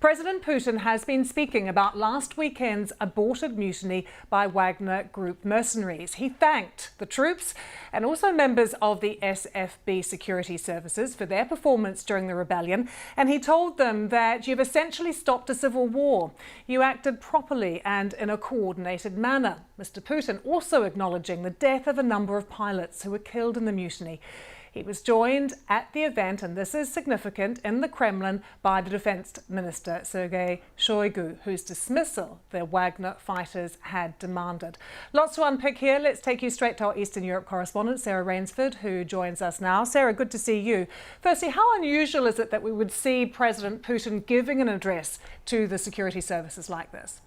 President Putin has been speaking about last weekend's aborted mutiny by Wagner Group mercenaries. He thanked the troops and also members of the SFB security services for their performance during the rebellion, and he told them that you've essentially stopped a civil war. You acted properly and in a coordinated manner. Mr. Putin also acknowledging the death of a number of pilots who were killed in the mutiny. He was joined at the event, and this is significant, in the Kremlin by the Defence Minister Sergei Shoigu, whose dismissal the Wagner fighters had demanded. Lots to unpick here. Let's take you straight to our Eastern Europe correspondent, Sarah Rainsford, who joins us now. Sarah, good to see you. Firstly, how unusual is it that we would see President Putin giving an address to the security services like this?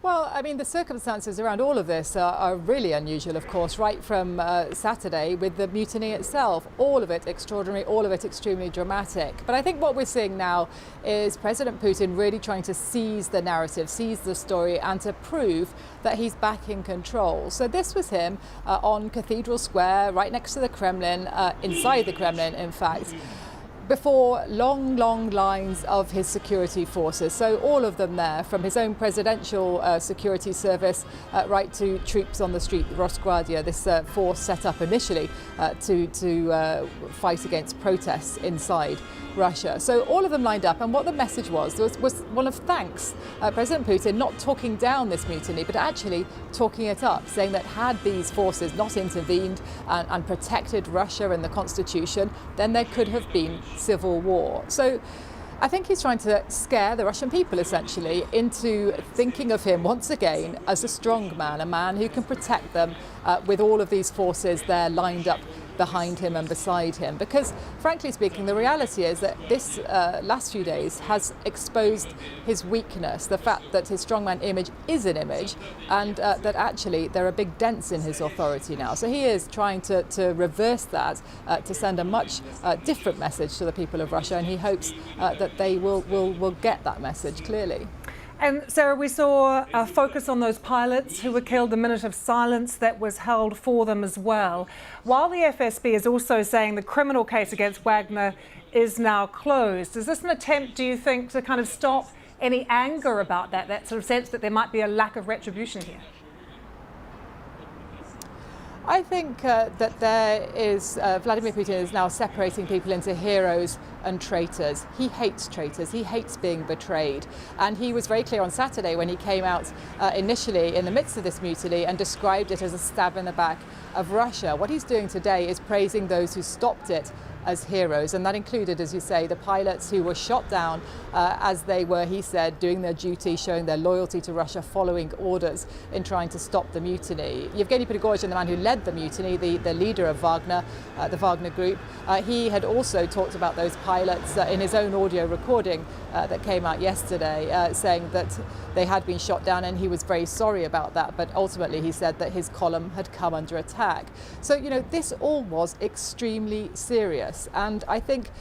Well, I mean, the circumstances around all of this are really unusual, of course, right from Saturday with the mutiny itself. All of it extraordinary, all of it extremely dramatic. But I think what we're seeing now is President Putin really trying to seize the narrative, seize the story, and to prove that he's back in control. So this was him on Cathedral Square, right next to the Kremlin, inside the Kremlin, in fact, before long lines of his security forces. So all of them there, from his own presidential security service right to troops on the street, the Rosgvardia, this force set up initially to fight against protests inside Russia. So all of them lined up, and what the message was one of thanks. President Putin not talking down this mutiny, but actually talking it up, saying that had these forces not intervened and protected Russia and the constitution, then there could have been civil war. So I think he's trying to scare the Russian people, essentially, into thinking of him once again as a strong man, a man who can protect them with all of these forces there lined up behind him and beside him. Because, frankly speaking, the reality is that this last few days has exposed his weakness, the fact that his strongman image is an image, and that actually there are big dents in his authority now. So he is trying to reverse that, to send a much different message to the people of Russia, and he hopes that they will get that message clearly. And Sarah, we saw a focus on those pilots who were killed, the minute of silence that was held for them as well. While the FSB is also saying the criminal case against Wagner is now closed. Is this an attempt, do you think, to kind of stop any anger about that sort of sense that there might be a lack of retribution here? I think that there is, Vladimir Putin is now separating people into heroes and traitors. He hates traitors, he hates being betrayed. And he was very clear on Saturday when he came out initially in the midst of this mutiny and described it as a stab in the back of Russia. What he's doing today is praising those who stopped it as heroes, and that included, as you say, the pilots who were shot down as they were, he said, doing their duty, showing their loyalty to Russia, following orders in trying to stop the mutiny. Yevgeny Prigozhin, the man who led the mutiny, the leader of Wagner, the Wagner Group, he had also talked about those pilots in his own audio recording that came out yesterday, saying that they had been shot down, and he was very sorry about that, but ultimately he said that his column had come under attack. So, you know, this all was extremely serious. And I think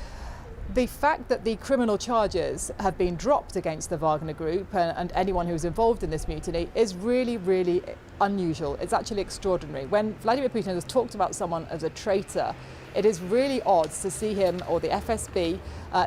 the fact that the criminal charges have been dropped against the Wagner Group and anyone who was involved in this mutiny is really unusual. It's actually extraordinary. When Vladimir Putin has talked about someone as a traitor, it is really odd to see him or the FSB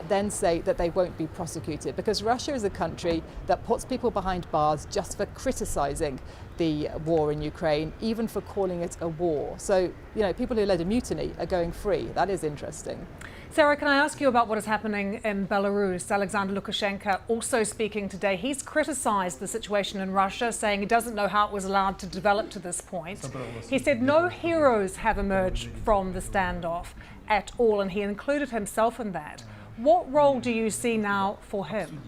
then say that they won't be prosecuted, because Russia is a country that puts people behind bars just for criticising the war in Ukraine, even for calling it a war. So, you know, people who led a mutiny are going free. That is interesting. Sarah, can I ask you about what is happening in Belarus? Alexander Lukashenko also speaking today. He's criticised the situation in Russia, saying he doesn't know how it was allowed to develop to this point. He said no heroes have emerged from the standoff at all, and he included himself in that. What role do you see now for him?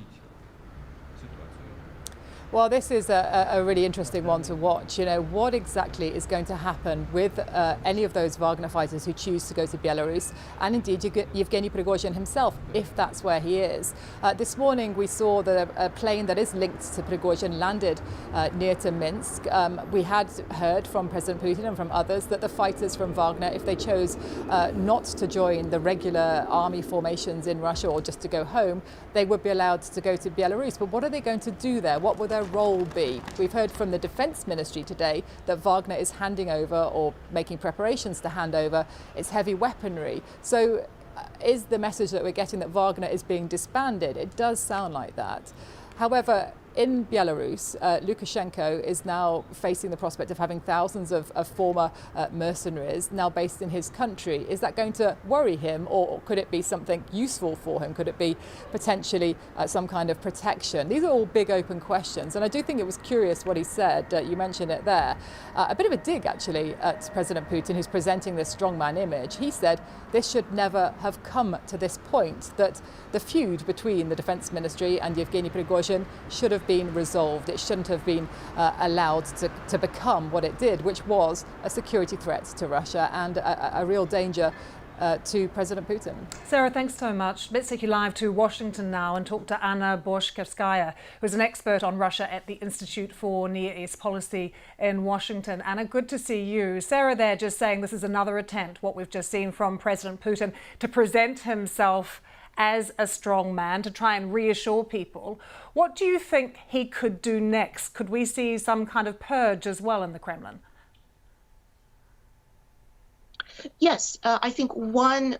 Well, this is a really interesting one to watch. You know, what exactly is going to happen with any of those Wagner fighters who choose to go to Belarus, and indeed Yevgeny Prigozhin himself, if that's where he is. This morning we saw that a plane that is linked to Prigozhin landed near to Minsk. We had heard from President Putin and from others that the fighters from Wagner, if they chose not to join the regular army formations in Russia or just to go home, they would be allowed to go to Belarus. But what are they going to do there? What will their role be? We've heard from the Defence Ministry today that Wagner is handing over, or making preparations to hand over, its heavy weaponry. So is the message that we're getting that Wagner is being disbanded. It does sound like that. However, in Belarus, Lukashenko is now facing the prospect of having thousands of former mercenaries now based in his country. Is that going to worry him, or could it be something useful for him? Could it be potentially some kind of protection? These are all big open questions, and I do think it was curious what he said. You mentioned it there. A bit of a dig, actually, at President Putin, who's presenting this strongman image. He said this should never have come to this point, that the feud between the Defense Ministry and Yevgeny Prigozhin should have been resolved. It shouldn't have been allowed to become what it did, which was a security threat to Russia and a real danger to President Putin. Sarah, thanks so much. Let's take you live to Washington now and talk to Anna Borshkovskaya, who's an expert on Russia at the Institute for Near East Policy in Washington. Anna, good to see you. Sarah there just saying this is another attempt, what we've just seen from President Putin, to present himself as a strong man, to try and reassure people. What do you think he could do next? Could we see some kind of purge as well in the Kremlin? Yes, I think one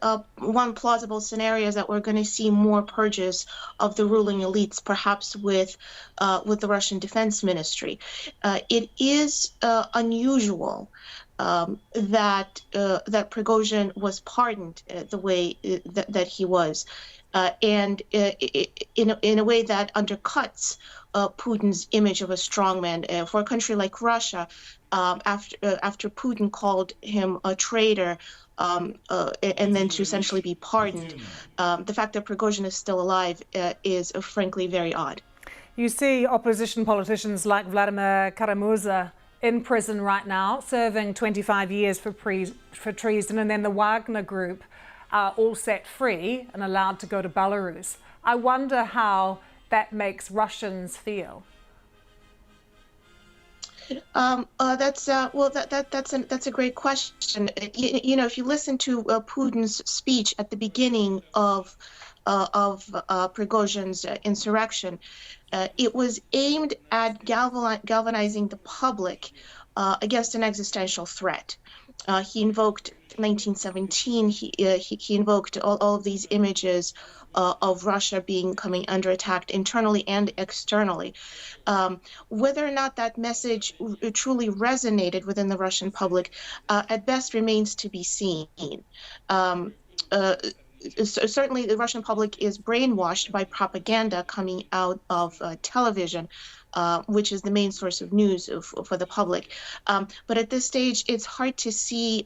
plausible scenario is that we're going to see more purges of the ruling elites, perhaps with the Russian Defense Ministry. It is unusual that Prigozhin was pardoned the way that he was, and in a way that undercuts Putin's image of a strongman. For a country like Russia, after Putin called him a traitor, and then to essentially be pardoned, the fact that Prigozhin is still alive is frankly very odd. You see opposition politicians like Vladimir Karamurza in prison right now, serving 25 years for treason, and then the Wagner group are all set free and allowed to go to Belarus. I wonder how that makes Russians feel. That's a great question. You know, if you listen to Putin's speech at the beginning of Prigozhin's insurrection, it was aimed at galvanizing the public against an existential threat. He invoked 1917. He invoked all of these images of Russia coming under attack internally and externally. Whether or not that message truly resonated within the Russian public, at best remains to be seen. Certainly, the Russian public is brainwashed by propaganda coming out of television, which is the main source of news for the public. But at this stage, it's hard to see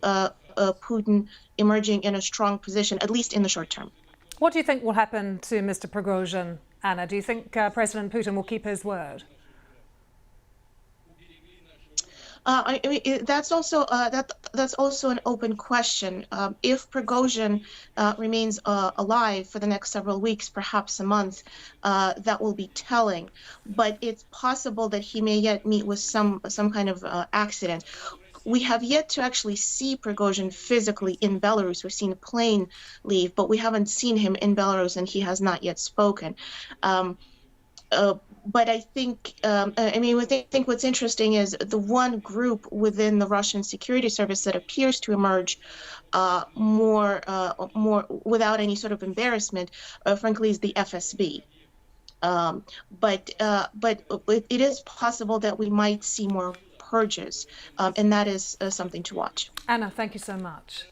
Putin emerging in a strong position, at least in the short term. What do you think will happen to Mr. Prigozhin, Anna? Do you think President Putin will keep his word? I mean, that's also an open question. If Prigozhin remains alive for the next several weeks, perhaps a month, that will be telling. But it's possible that he may yet meet with some kind of accident. We have yet to actually see Prigozhin physically in Belarus. We've seen a plane leave, but we haven't seen him in Belarus, and he has not yet spoken. But I think, I think what's interesting is the one group within the Russian security service that appears to emerge more without any sort of embarrassment, frankly, is the FSB. But it is possible that we might see more purges, and that is something to watch. Anna, thank you so much.